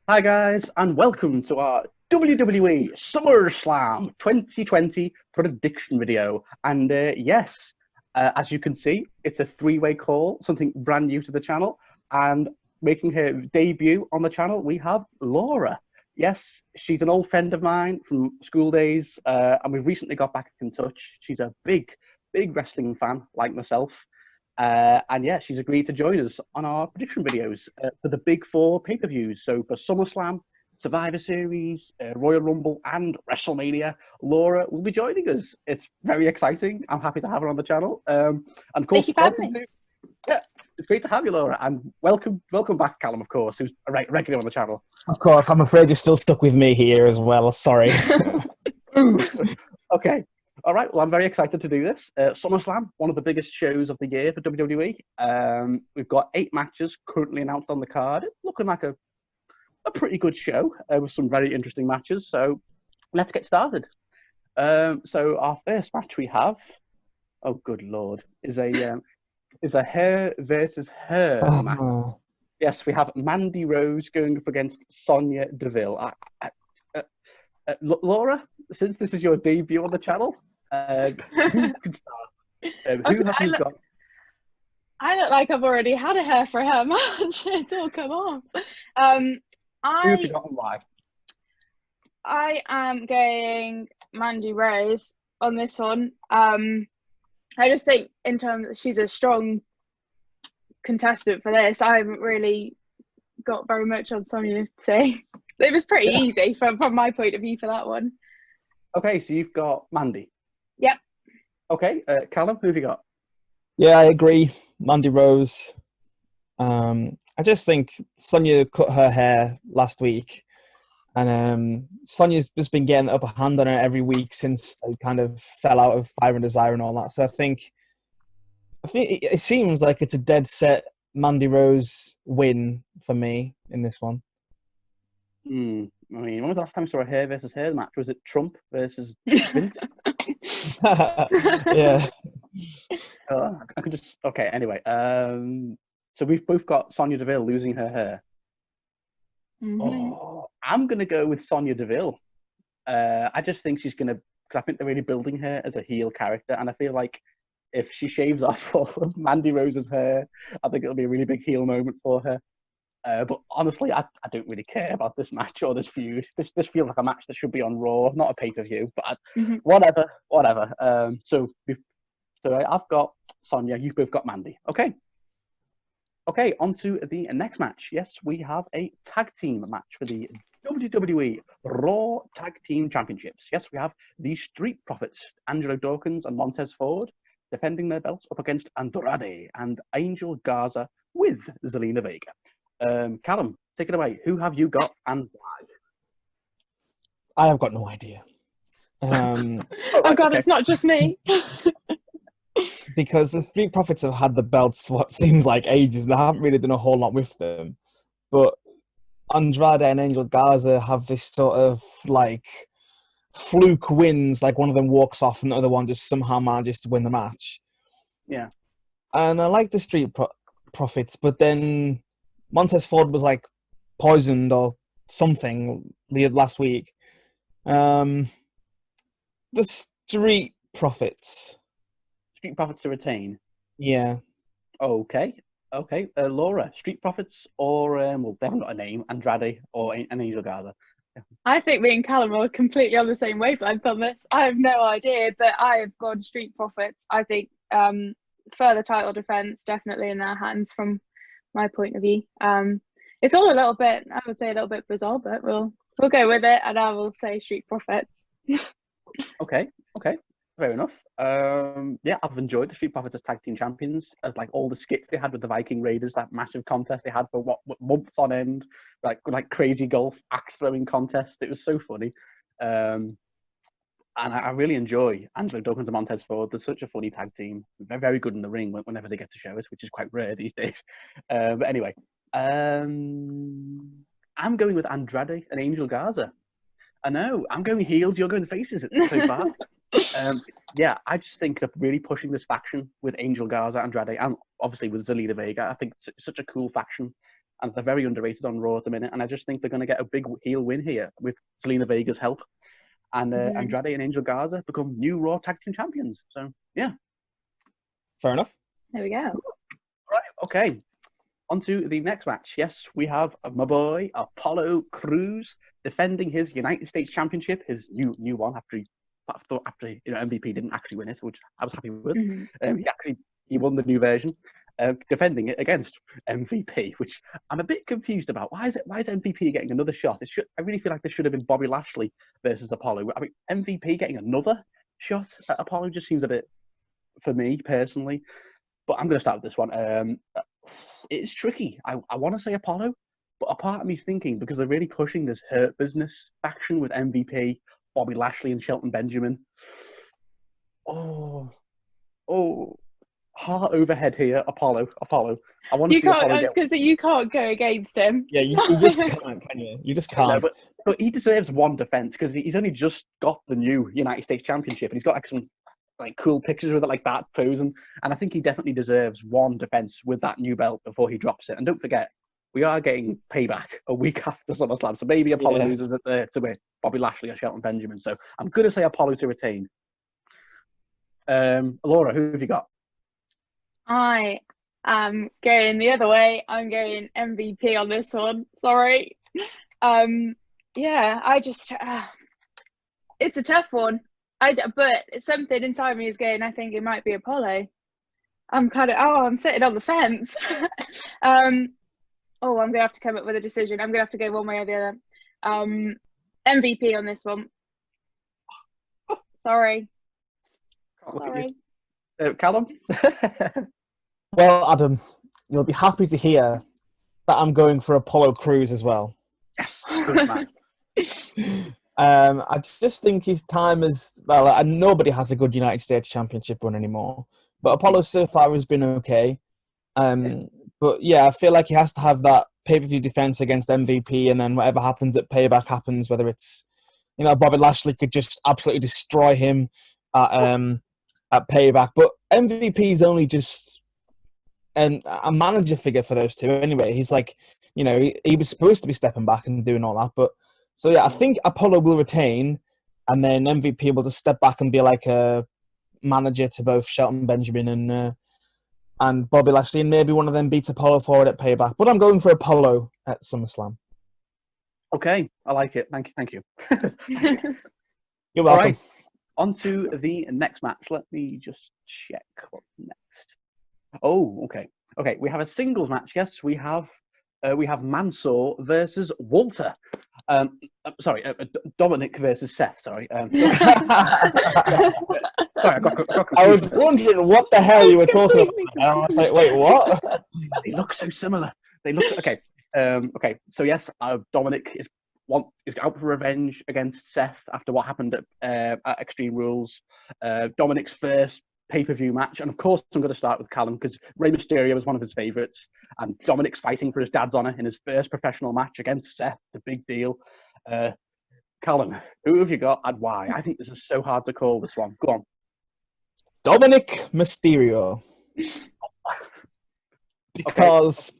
Hi guys, and welcome to our WWE Summerslam 2020 prediction video. And yes, as you can see, it's a three-way call, something brand new to the channel. And making her debut on the channel, we have Laura. Yes, she's an old friend of mine from school days, and we've recently got back in touch. She's a big wrestling fan like myself. And yeah, she's agreed to join us on our prediction videos for the big four pay-per-views. So for SummerSlam, Survivor Series, Royal Rumble, and WrestleMania, Laura will be joining us. It's very exciting. I'm happy to have her on the channel. And of course, Thank you for having me. Yeah, it's great to have you, Laura, and welcome back, Callum. Of course, who's a regular on the channel. Of course, I'm afraid you're still stuck with me here as well. Sorry. Okay. All right, well, I'm very excited to do this. SummerSlam, one of the biggest shows of the year for WWE. We've got 8 matches currently announced on the card. It's looking like a pretty good show with some very interesting matches. So let's get started. So our first match we have, oh good lord, is a her versus her match. Yes, we have Mandy Rose going up against Sonya Deville. Laura, since this is your debut on the channel, who can start? Who have you got? I look like I've already had a hair for her match. It's all come off. Who have you got and why? I am going Mandy Rose on this one. I just think in terms of, she's a strong contestant for this. I haven't really got very much on Sonya to say. It was pretty easy from my point of view for that one. Okay, so you've got Mandy. Yep. Okay, Callum, who have you got? Yeah, I agree. Mandy Rose. I just think Sonya cut her hair last week, and Sonya's just been getting the upper hand on her every week since they kind of fell out of Fire and Desire and all that. So I think it seems like it's a dead set Mandy Rose win for me in this one. I mean, when was the last time we saw a hair versus hair match? Was it Trump versus Vince? Yeah. I could just okay. Anyway, so we've both got Sonya Deville losing her hair. Oh, I'm gonna go with Sonya Deville. I just think she's gonna, because I think they're really building her as a heel character, and I feel like if she shaves off all of Mandy Rose's hair, I think it'll be a really big heel moment for her. But honestly, I don't really care about this match or this feud. This feels like a match that should be on Raw, not a pay-per-view. But whatever. So I've got Sonya. You've both got Mandy. Okay, on to the next match. Yes, we have a tag team match for the WWE Raw Tag Team Championships. Yes, we have the Street Profits, Angelo Dawkins and Montez Ford, defending their belts up against Andrade and Angel Garza with Zelina Vega. Callum, take it away. Who have you got and why? I have got no idea. Oh God, okay. It's not just me. Because the Street Profits have had the belts what seems like ages. They haven't really done a whole lot with them. But Andrade and Angel Garza have this sort of like fluke wins, like one of them walks off and the other one just somehow manages to win the match. Yeah. And I like the Street Profits, but then Montez Ford was like poisoned or something last week. The Street Profits. Street Profits to retain? Yeah. Okay. Laura, Street Profits or, well, they haven't got a name, Andrade or an Angel Garza? I think me and Callum are completely on the same wavelength on this. I have no idea, but I have gone Street Profits. I think further title defense definitely in their hands from my point of view. It's all a little bit, I would say, a little bit bizarre, but we'll go with it, and I will say Street Profits. Okay, fair enough. Yeah, I've enjoyed the Street Profits as tag team champions, as like all the skits they had with the Viking Raiders, that massive contest they had for what months on end, like crazy golf axe throwing contest. It was so funny. And I really enjoy Angelo Dawkins and Montez Ford. They're such a funny tag team. They're very good in the ring whenever they get to show us, which is quite rare these days. But anyway, I'm going with Andrade and Angel Garza. I know, I'm going heels, you're going faces so far. Yeah, I just think they're really pushing this faction with Angel Garza, Andrade, and obviously with Zelina Vega. I think it's such a cool faction. and they're very underrated on Raw at the minute. And I just think they're going to get a big heel win here with Zelina Vega's help, and Andrade and Angel Garza become new Raw Tag Team Champions. So yeah, fair enough. There we go. Right, okay. On to the next match. Yes, we have my boy Apollo Crews defending his United States Championship, his new one after MVP didn't actually win it, which I was happy with. He won the new version, defending it against MVP, which I'm a bit confused about. Why is MVP getting another shot? I really feel like this should have been Bobby Lashley versus Apollo. I mean, MVP getting another shot at Apollo just seems a bit, for me personally. But I'm going to start with this one. It's tricky. I want to say Apollo, but a part of me's thinking, because they're really pushing this Hurt Business faction with MVP, Bobby Lashley, and Shelton Benjamin. Oh, heart overhead here, Apollo. I want to see Apollo. I was going to say, you can't go against him. Yeah, you just can't, can you? You just can't. No, but he deserves one defense, because he's only just got the new United States Championship, and he's got like some cool pictures with it like that posing, and I think he definitely deserves one defense with that new belt before he drops it. And don't forget, we are getting Payback a week after SummerSlam, so maybe Apollo loses it to Bobby Lashley or Shelton Benjamin. So I'm going to say Apollo to retain. Laura, who have you got? I am going the other way. I'm going MVP on this one. Sorry. I just it's a tough one. But something inside me is going, I think it might be Apollo. I'm sitting on the fence. I'm going to have to come up with a decision. I'm going to have to go one way or the other. MVP on this one. Sorry. Callum? Well, Adam, you'll be happy to hear that I'm going for Apollo Crews as well. Yes, good man. I just think his time is, nobody has a good United States Championship run anymore. But Apollo so far has been okay. But yeah, I feel like he has to have that pay-per-view defense against MVP, and then whatever happens at Payback happens, whether it's, Bobby Lashley could just absolutely destroy him at Payback. But MVP is only just a manager figure for those two anyway. He's like, he was supposed to be stepping back and doing all that, but so yeah, I think Apollo will retain, and then MVP will just step back and be like a manager to both Shelton Benjamin and Bobby Lashley, and maybe one of them beats Apollo for it at Payback. But I'm going for Apollo at SummerSlam. Okay, I like it. Thank you. You're welcome. All right, on to the next match. Let me just check what's next. Oh, okay. Okay, we have a singles match. Yes, we have Mansoor versus Walter. Dominic versus Seth. Sorry. Sorry, I got confused. I was wondering what the hell you were talking about. And I was like, wait, what? They look so similar. Okay. Okay. So yes, Dominic is out for revenge against Seth after what happened at Extreme Rules. Dominic's first pay-per-view match, and of course I'm going to start with Callum because Rey Mysterio was one of his favourites, and Dominic's fighting for his dad's honour in his first professional match against Seth. It's a big deal. Callum, who have you got and why? I think this is so hard to call this one. Go on. Dominic Mysterio. Because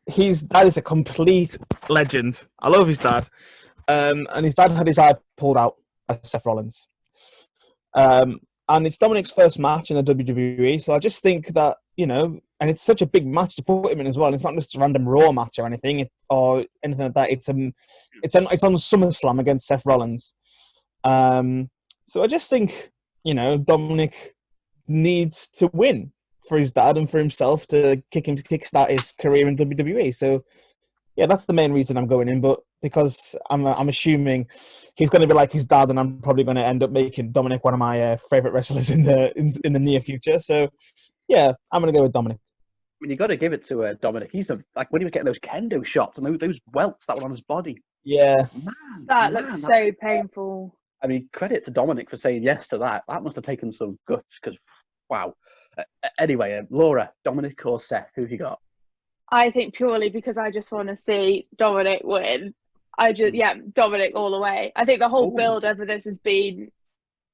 his dad is a complete legend. I love his dad. And his dad had his eye pulled out by Seth Rollins. And it's Dominic's first match in the WWE, so I just think that, and it's such a big match to put him in as well. It's not just a random Raw match or anything, or anything like that. It's on SummerSlam against Seth Rollins. So I just think, Dominic needs to win for his dad and for himself to kickstart his career in WWE. So yeah, that's the main reason I'm going in. But because I'm assuming he's going to be like his dad, and I'm probably going to end up making Dominic one of my favorite wrestlers in the near future. So yeah, I'm going to go with Dominic. I mean, you got to give it to Dominic. He's when he was getting those kendo shots and those welts that were on his body. Yeah, that looks so painful. I mean, credit to Dominic for saying yes to that. That must have taken some guts because, wow. Anyway, Laura, Dominic or Seth, who have you got? I think purely because I just want to see Dominic win. Dominic all the way. I think the whole build over this has been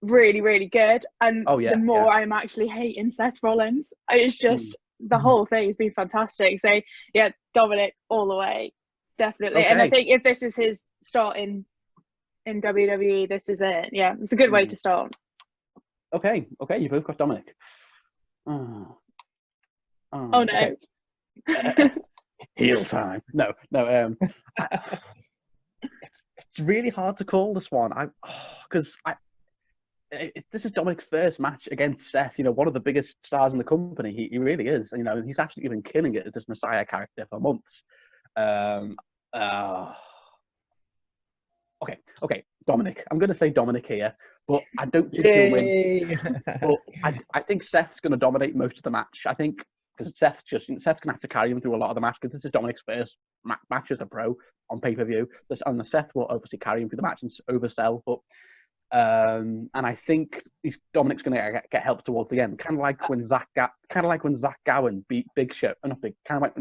really, really good. And the more I'm actually hating Seth Rollins, it's just the whole thing has been fantastic. So yeah, Dominic all the way, definitely. Okay. And I think if this is his start in WWE, this is it. Yeah, it's a good way to start. Okay, you both got Dominic. Oh no. Okay. Heel time. No. It's really hard to call this one. This is Dominic's first match against Seth. One of the biggest stars in the company. He really is. He's actually been killing it as this Messiah character for months. Okay, Dominic. I'm going to say Dominic here, but I don't think he'll win. But I think Seth's going to dominate most of the match. I think because Seth's going to have to carry him through a lot of the match because this is Dominic's first match as a pro on pay-per-view. And Seth will obviously carry him through the match and oversell, but and I think Dominic's going to get help towards the end, kind of like when Zach Gowen beat Big Show, when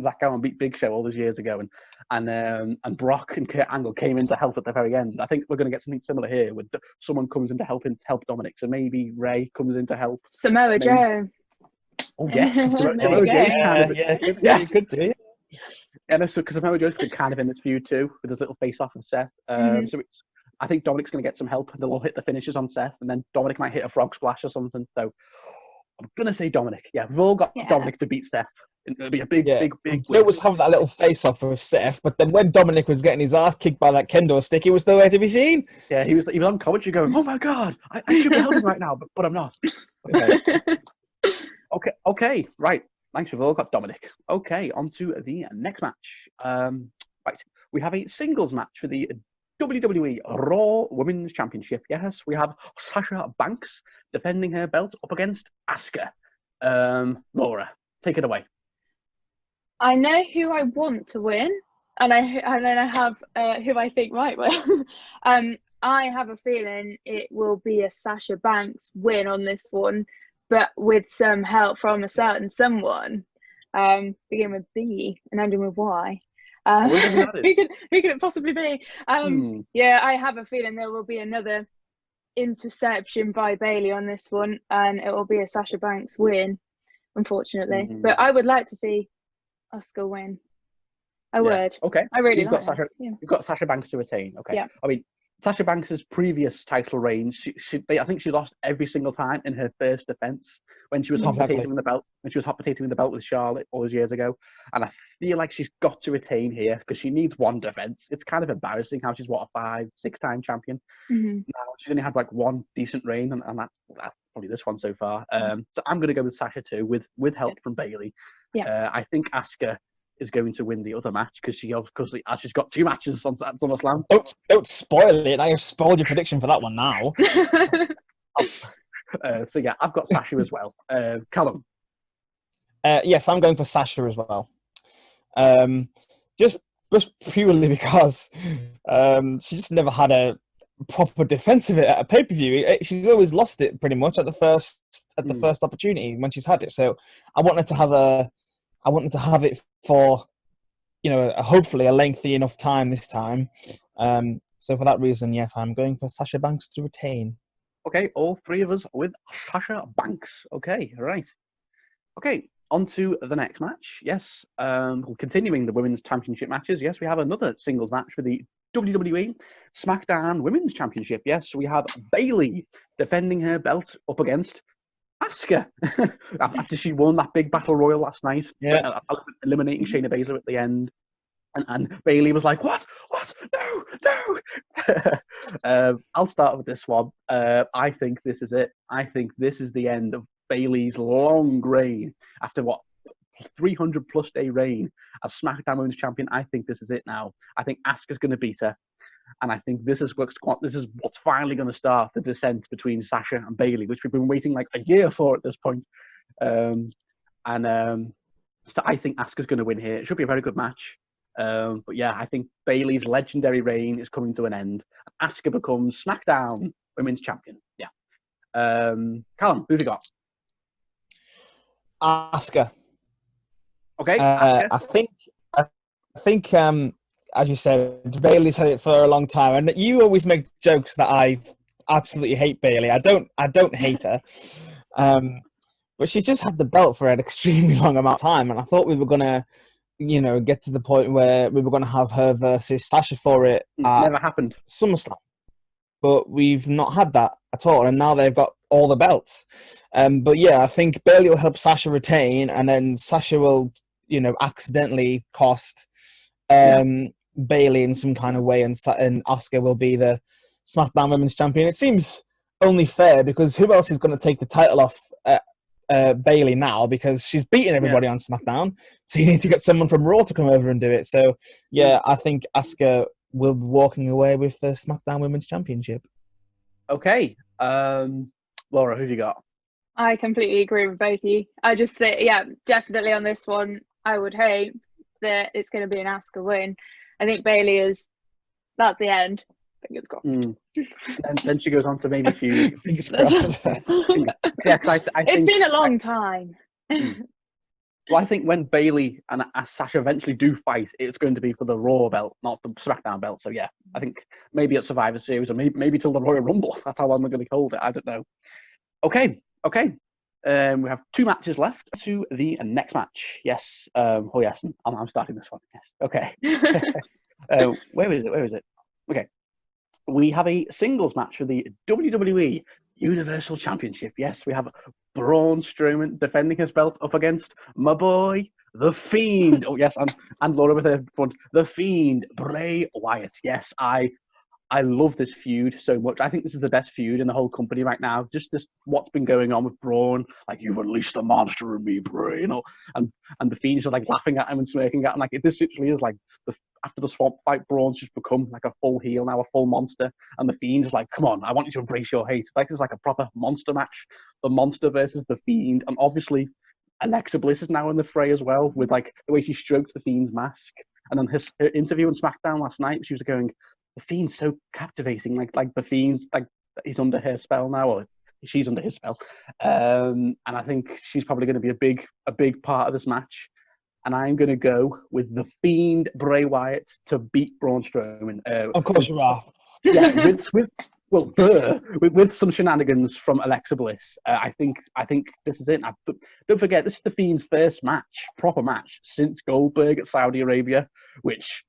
Zach Gowen beat Big Show all those years ago, and Brock and Kurt Angle came in to help at the very end. I think we're going to get something similar here, where someone comes in to help Dominic. So maybe Ray comes in to help Samoa Joe. Oh yes, Samoa Joe's good too. Yeah, so because Samoa Joe's kind of in this feud too, with his little face-off with Seth. So I think Dominic's going to get some help, and they'll all hit the finishes on Seth, and then Dominic might hit a frog splash or something. So I'm going to say Dominic. Yeah, we've all got Dominic to beat Seth. It'll be a big win. Joe was having that little face-off with Seth, but then when Dominic was getting his ass kicked by that kendo stick, he was nowhere to be seen. Yeah, he was on commentary going, "Oh my God, I should be helping right now, but I'm not." Okay, right. Thanks, we've all got Dominic. Okay, on to the next match. Right, we have a singles match for the WWE Raw Women's Championship. Yes, we have Sasha Banks defending her belt up against Asuka. Laura, take it away. I know who I want to win, and then I have who I think might win. I have a feeling it will be a Sasha Banks win on this one, but with some help from a certain someone. Beginning with B and ending with Y. Who could it possibly be? Yeah, I have a feeling there will be another interception by Bayley on this one, and it will be a Sasha Banks win, unfortunately. But I would like to see Asuka win. I would. Okay. I really You've got Sasha Banks to retain. Okay. Yeah. I mean, Sasha Banks' previous title reigns, I think she lost every single time in her first defense when she was hot potatoing the belt. When she was hot potatoing the belt with Charlotte all those years ago, and I feel like she's got to retain here because she needs one defense. It's kind of embarrassing how she's a 5-6-time champion. Now she's only had like one decent reign, and that's probably this one so far. So I'm going to go with Sasha too, with help from Bayley. Yeah. I think Asuka is going to win the other match because she's got 2 matches on SummerSlam. Don't spoil it. I have spoiled your prediction for that one now. So yeah, I've got Sasha as well. Callum. Yes, I'm going for Sasha as well. Just purely because she just never had a proper defense of it at a pay-per-view. She's always lost it pretty much at the first opportunity when she's had it. So I wanted to have it for, hopefully a lengthy enough time this time. So for that reason, yes, I'm going for Sasha Banks to retain. Okay, all 3 of us with Sasha Banks. Okay, right. Okay, on to the next match. Yes, continuing the Women's Championship matches. Yes, we have another singles match for the WWE SmackDown Women's Championship. Yes, we have Bayley defending her belt up against Asuka after she won that big battle royal last night, eliminating Shayna Baszler at the end, and Bayley was like, "What? No!" I'll start with this one. I think this is it. I think this is the end of Bayley's long reign after 300+ day reign as SmackDown Women's Champion. I think this is it now. I think Asuka's going to beat her. And I think this is what's finally going to start the descent between Sasha and Bayley, which we've been waiting like a year for at this point. So I think Asuka's going to win here. It should be a very good match. But yeah, I think Bayley's legendary reign is coming to an end. Asuka becomes SmackDown Women's Champion. Yeah. Callum, who have you got? Asuka. Okay. Asuka. I think. As you said, Bayley's had it for a long time, and you always make jokes that I absolutely hate Bayley. I don't hate her, but she's just had the belt for an extremely long amount of time, and I thought we were gonna, get to the point where we were gonna have her versus Sasha for it at Never happened. SummerSlam, but we've not had that at all, and now they've got all the belts. But yeah, I think Bayley will help Sasha retain, and then Sasha will, accidentally cost Bayley in some kind of way, and Asuka will be the SmackDown Women's Champion. It seems only fair, because who else is going to take the title off Bayley now, because she's beating everybody on SmackDown, so you need to get someone from Raw to come over and do it. So yeah, I think Asuka will be walking away with the SmackDown Women's Championship. Okay. Laura, who do you got? I completely agree with both of you. I just say, definitely on this one, I would hope that it's going to be an Asuka win. I think Bayley that's the end. Fingers crossed. And then she goes on to maybe feud. Fingers crossed. It's been a long time. Well, I think when Bayley and Sasha eventually do fight, it's going to be for the Raw belt, not the SmackDown belt. So yeah, I think maybe at Survivor Series, or maybe till the Royal Rumble. That's how long they're going to hold it. I don't know. Okay. We have 2 matches left to the next match. Yes. Yes. I'm starting this one. Yes. Okay. Where is it? Okay. We have a singles match for the WWE Universal Championship. Yes, we have Braun Strowman defending his belt up against my boy, The Fiend. Oh, yes, and Laura with her front. The Fiend, Bray Wyatt. Yes, I love this feud so much. I think this is the best feud in the whole company right now. Just what's been going on with Braun, like, you've unleashed the monster in me, Bray, and The Fiend's just like laughing at him and smirking at him. Like, this literally is like after the swamp fight, Braun's just become like a full heel now, a full monster, and The Fiend is like, come on, I want you to embrace your hate. Like, it's like a proper monster match. The monster versus The Fiend, and obviously Alexa Bliss is now in the fray as well, with like the way she stroked The Fiend's mask. And then her interview on SmackDown last night, she was going, The Fiend's so captivating, like The Fiend's like, he's under her spell now, or she's under his spell, and I think she's probably going to be a big part of this match. And I'm going to go with The Fiend, Bray Wyatt, to beat Braun Strowman. Of course you are. Yeah, with some shenanigans from Alexa Bliss. I think this is it. Don't forget, this is The Fiend's first proper match since Goldberg at Saudi Arabia, which,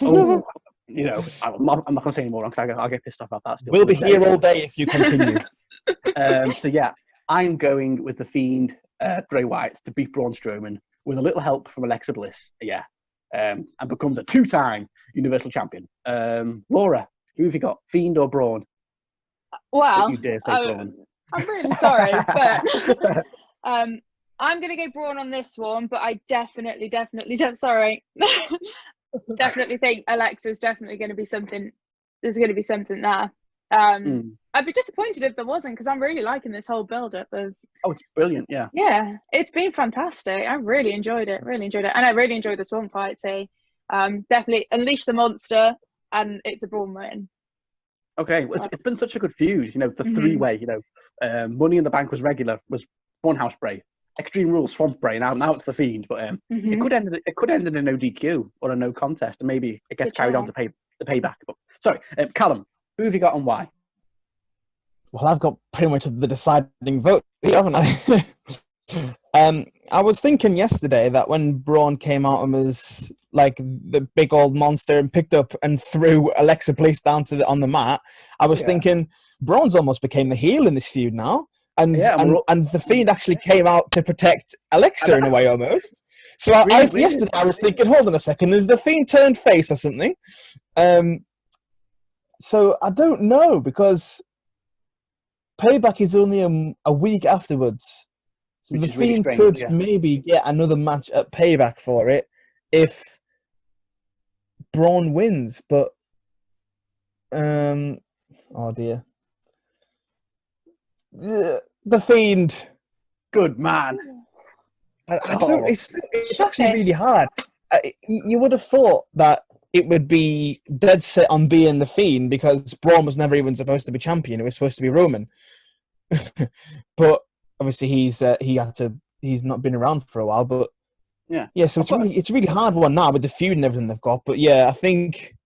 I'm not going to say any more because I'll get pissed off about that. We'll be here all day if you continue. So yeah, I'm going with The Fiend, Bray Wyatt, to beat Braun Strowman with a little help from Alexa Bliss. Yeah, and becomes a 2-time Universal Champion. Laura, who have you got, Fiend or Braun? Well, you dare say Braun. I'm really sorry, but I'm going to go Braun on this one. But I definitely think Alexa's definitely going to be something. There's going to be something there. I'd be disappointed if there wasn't, because I'm really liking this whole build-up of. Oh, it's brilliant! Yeah. Yeah, it's been fantastic. I really enjoyed it. And I really enjoyed this one fight. So, definitely unleash the monster, and it's a Braun win. Okay, well, it's been such a good feud. The 3-way. Money in the Bank was Funhouse Bray, Extreme Rules Swamp Bray. Now it's The Fiend, but it could end in a no DQ or a no contest, and maybe it gets carried on to the payback. But sorry, Callum, who have you got and why? Well, I've got pretty much the deciding vote, haven't I? I was thinking yesterday that when Braun came out and was like the big old monster and picked up and threw Alexa Bliss down on the mat, I was thinking Braun's almost became the heel in this feud now. And The Fiend actually came out to protect Alexa in a way almost. So yesterday I was thinking, hold on a second, has The Fiend turned face or something? So I don't know, because Payback is only a week afterwards. So The Fiend could maybe get another match at Payback for it if Braun wins. But, oh dear. The Fiend. Good man. I don't. It's actually really hard. You would have thought that it would be dead set on being The Fiend, because Braun was never even supposed to be champion. It was supposed to be Roman. But obviously he's not been around for a while. But yeah. So it's a really hard one now with the feud and everything they've got. But yeah, I think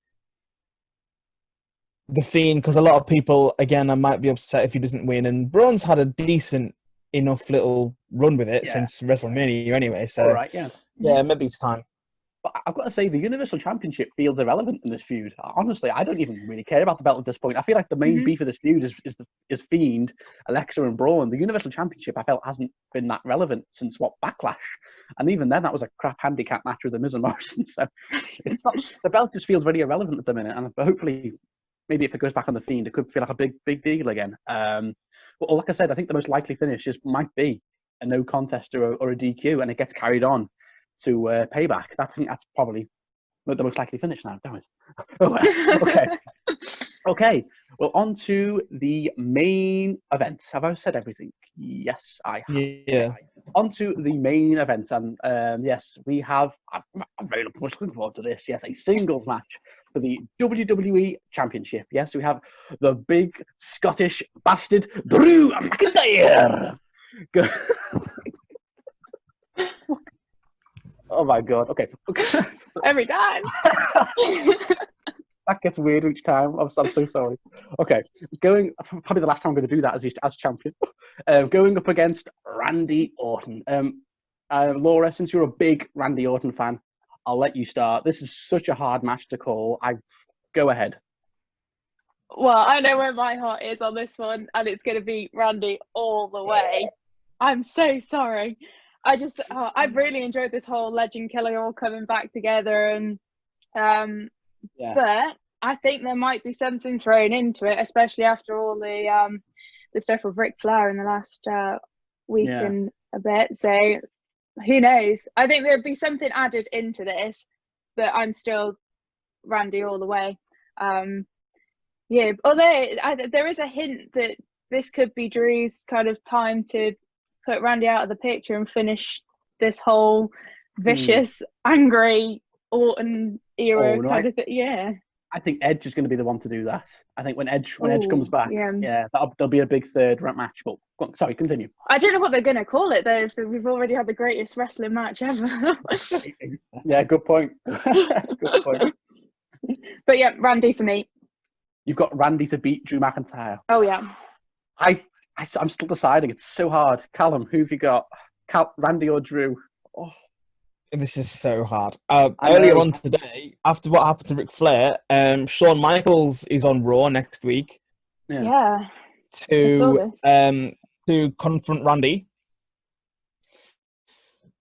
The Fiend, because a lot of people, again, I might be upset if he doesn't win. And Braun's had a decent enough little run with it Yeah. since WrestleMania anyway. So, All right, yeah. yeah, maybe it's time. But I've got to say, the Universal Championship feels irrelevant in this feud. Honestly, I don't even really care about the belt at this point. I feel like the main beef of this feud is Fiend, Alexa, and Braun. The Universal Championship, I felt, hasn't been that relevant since Backlash, and even then, that was a crap handicap match with the Miz and Morrison. So it's not, the belt just feels very irrelevant at the minute. And hopefully, maybe if it goes back on the Fiend, it could feel like a big deal again. But like I said, I think the most likely finish might be a no contest or a DQ, and it gets carried on to Payback. I think that's probably the most likely finish now. Damn it. Okay. Okay. Well, on to the main event. Have I said everything? Yes, I have. Yeah. On to the main event. And yes, we have, I'm very much looking forward to this. Yes, a singles match for the WWE Championship. Yes, we have the big Scottish bastard, Drew McIntyre. Oh my god. Okay. Every time. That gets weird each time. I'm so sorry. Okay. Probably the last time I'm going to do that as champion. Going up against Randy Orton. Laura, since you're a big Randy Orton fan, I'll let you start. This is such a hard match to call. Go ahead. Well, I know where my heart is on this one, and it's going to be Randy all the way. I'm so sorry. I've really enjoyed this whole Legend Killer all coming back together, and but I think there might be something thrown into it, especially after all the stuff with Ric Flair in the last week and a bit. So who knows? I think there'd be something added into this, but I'm still Randy all the way. Yeah, although there is a hint that this could be Drew's kind of time to put Randy out of the picture and finish this whole vicious, angry Orton era kind of thing. Yeah. I think Edge is going to be the one to do that. I think when Edge comes back, there'll be a big third match. But sorry, continue. I don't know what they're going to call it though. If we've already had the greatest wrestling match ever. Yeah, good point. Good point. But yeah, Randy for me. You've got Randy to beat Drew McIntyre. Oh yeah. I'm still deciding. It's so hard. Callum, who have you got? Randy or Drew? Oh. This is so hard. Earlier on today, after what happened to Ric Flair, Shawn Michaels is on Raw next week. Yeah. To confront Randy.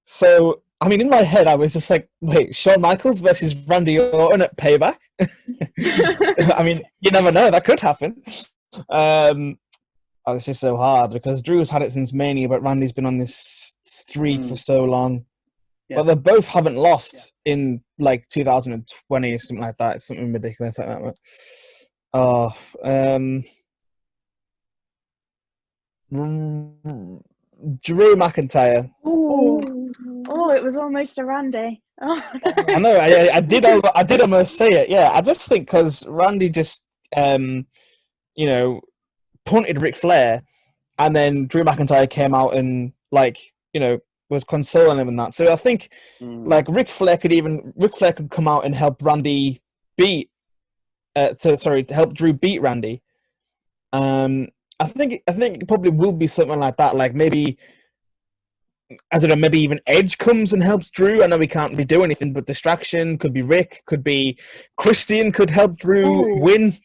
So, I mean, in my head, I was just like, wait, Shawn Michaels versus Randy Orton at Payback? I mean, you never know. That could happen. It's just so hard because Drew's had it since Mania, but Randy's been on this streak for so long. Yeah. Well, they both haven't lost in like 2020 or something like that. It's something ridiculous like that. But, Drew McIntyre. Oh, it was almost a Randy. Oh. I know. I did almost say it. Yeah, I just think because Randy just, punted Ric Flair, and then Drew McIntyre came out and was consoling him and that. So I think Ric Flair could come out and help Randy help Drew beat Randy. I think it probably will be something like that. Like maybe, I don't know, maybe even Edge comes and helps Drew. I know he can't really do anything, but distraction could be Rick, could be Christian could help Drew win.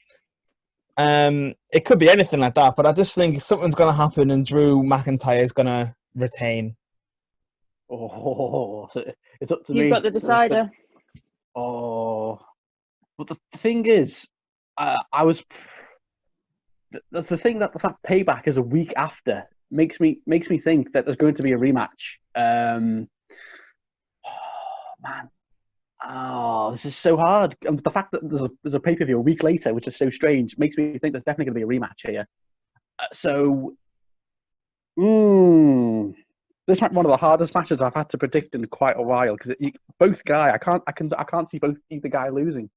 It could be anything like that, but I just think something's going to happen and Drew McIntyre is going to retain. Oh, so it's up to me. You've got the decider. But the thing is, the thing that Payback is a week after makes me think that there's going to be a rematch. Man. Oh, this is so hard. And the fact that there's a pay-per-view a week later, which is so strange, makes me think there's definitely going to be a rematch here. This might be one of the hardest matches I've had to predict in quite a while because both guy, I can't see either guy losing.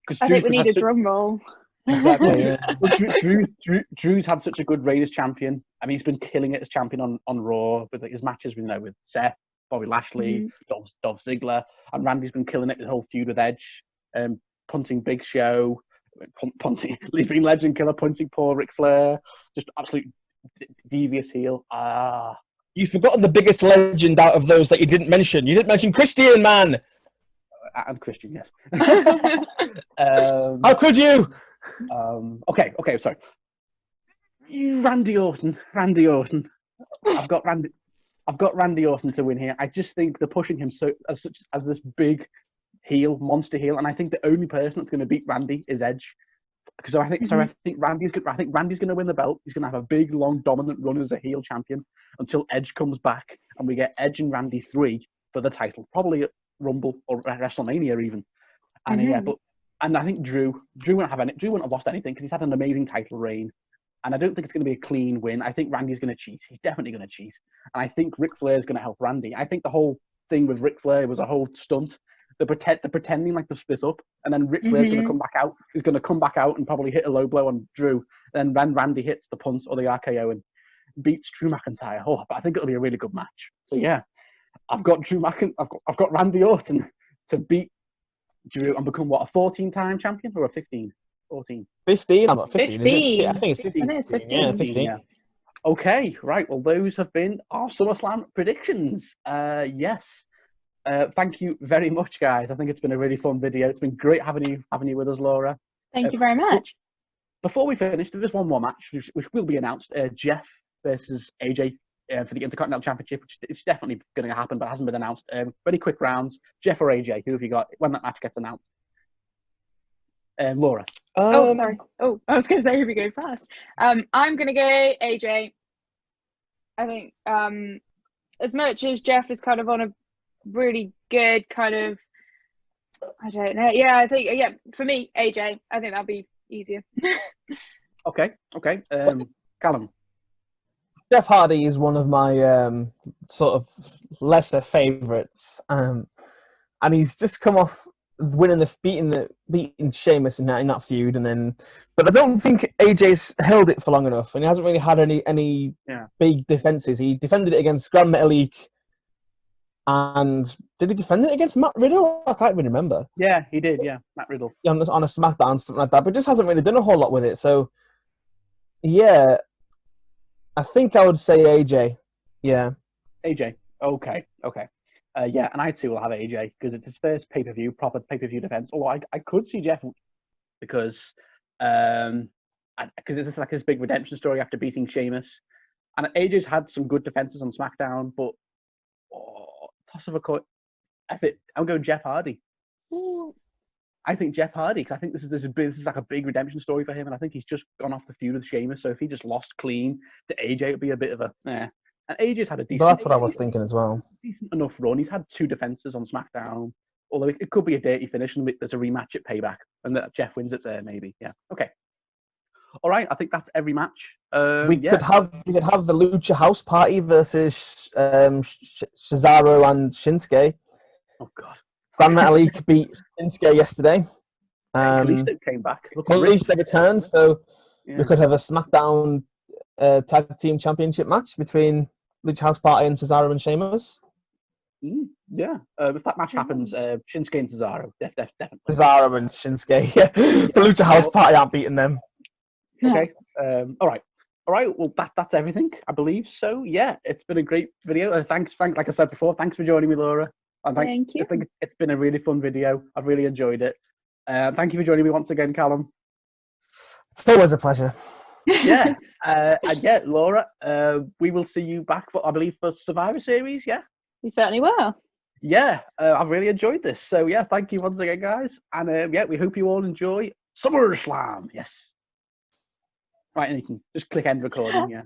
I think we need a drum roll. Exactly. Yeah. Drew's had such a good reign as champion. I mean, he's been killing it as champion on Raw with his matches, with Seth, Bobby Lashley, Dolph Ziggler, and Randy's been killing it his whole feud with Edge, punting Big Show, punting, he's been Legend Killer, punting poor Ric Flair, just absolute devious heel. You've forgotten the biggest legend out of those that you didn't mention. You didn't mention Christian, man. And Christian, yes. How could you? Okay, sorry. Randy Orton. I've got Randy Orton to win here. I just think they're pushing him as this big monster heel, and I think the only person that's going to beat Randy is Edge. Because I think Randy's going to win the belt. He's going to have a big, long, dominant run as a heel champion until Edge comes back, and we get Edge and Randy 3 for the title, probably at Rumble or WrestleMania even. And and I think Drew won't have lost anything because he's had an amazing title reign. And I don't think it's going to be a clean win. I think Randy's going to cheat. He's definitely going to cheat. And I think Ric Flair is going to help Randy. I think the whole thing with Ric Flair was a whole stunt. They're pretending like they're split up, and then Ric Flair's going to come back out. He's going to come back out and probably hit a low blow on Drew. And then Randy hits the punt or the RKO and beats Drew McIntyre. Oh, but I think it'll be a really good match. So yeah, I've got I've got Randy Orton to beat Drew and become what, a 14-time champion or a 15? 14. 15. I'm not 15. 15. I think it's 15. I think it's 15. Yeah, 15. Yeah. Okay, right. Well, those have been our SummerSlam predictions. Yes. Thank you very much, guys. I think it's been a really fun video. It's been great having you with us, Laura. Thank you very much. Before we finish, there is one more match which will be announced. Jeff versus AJ for the Intercontinental Championship, which is definitely going to happen, but hasn't been announced. Very quick rounds. Jeff or AJ? Who have you got when that match gets announced? Laura. Oh, sorry. Oh, I was going to say, here we go fast. I'm going to go AJ. I think as much as Jeff is kind of on a really good kind of, I don't know. Yeah, I think, for me, AJ. I think that'll be easier. Okay. Callum. Jeff Hardy is one of my sort of lesser favourites, and he's just come off winning beating Sheamus in that feud, but I don't think AJ's held it for long enough, and he hasn't really had any big defenses. He defended it against Grand Metalik, and did he defend it against Matt Riddle? I can't even remember. Yeah, he did. Yeah, Matt Riddle. Yeah, on a SmackDown, something like that, but just hasn't really done a whole lot with it. So, yeah, I think I would say AJ. Yeah, AJ. Okay. Yeah, and I too will have AJ because it's his first proper pay-per-view defense. Although I could see Jeff because it's like his big redemption story after beating Sheamus, and AJ's had some good defenses on SmackDown, but toss of a coin. I'm going Jeff Hardy. Ooh. I think Jeff Hardy because I think this is like a big redemption story for him, and I think he's just gone off the feud with Sheamus. So if he just lost clean to AJ, it'd be a bit of a And AJ's had a decent. But that's what I was thinking as well. Decent enough run. He's had 2 defenses on SmackDown. Although it could be a dirty finish, and there's a rematch at Payback, and that Jeff wins it there, maybe. Yeah. Okay. All right. I think that's every match. We could have the Lucha House Party versus Cesaro and Shinsuke. Oh God. Grand Metalik beat Shinsuke yesterday. Kalisto came back. Kalisto returned, so we could have a SmackDown Tag Team Championship match between Lucha House Party and Cesaro and Sheamus. Yeah. If that match happens, Shinsuke and Cesaro, definitely. Cesaro and Shinsuke. The Lucha House Party aren't beating them. Okay. All right. Well, that's everything, I believe. So yeah, it's been a great video. Thanks, like I said before, thanks for joining me, Laura. And Thank you. I think it's been a really fun video. I've really enjoyed it. Thank you for joining me once again, Callum. It's always a pleasure. Yeah. And yeah, Laura, we will see you back I believe for Survivor Series. Yeah. You certainly will. Yeah. I've really enjoyed this. So yeah, thank you once again, guys. And yeah, we hope you all enjoy SummerSlam. Yes. Right, and you can just click end recording. Yeah.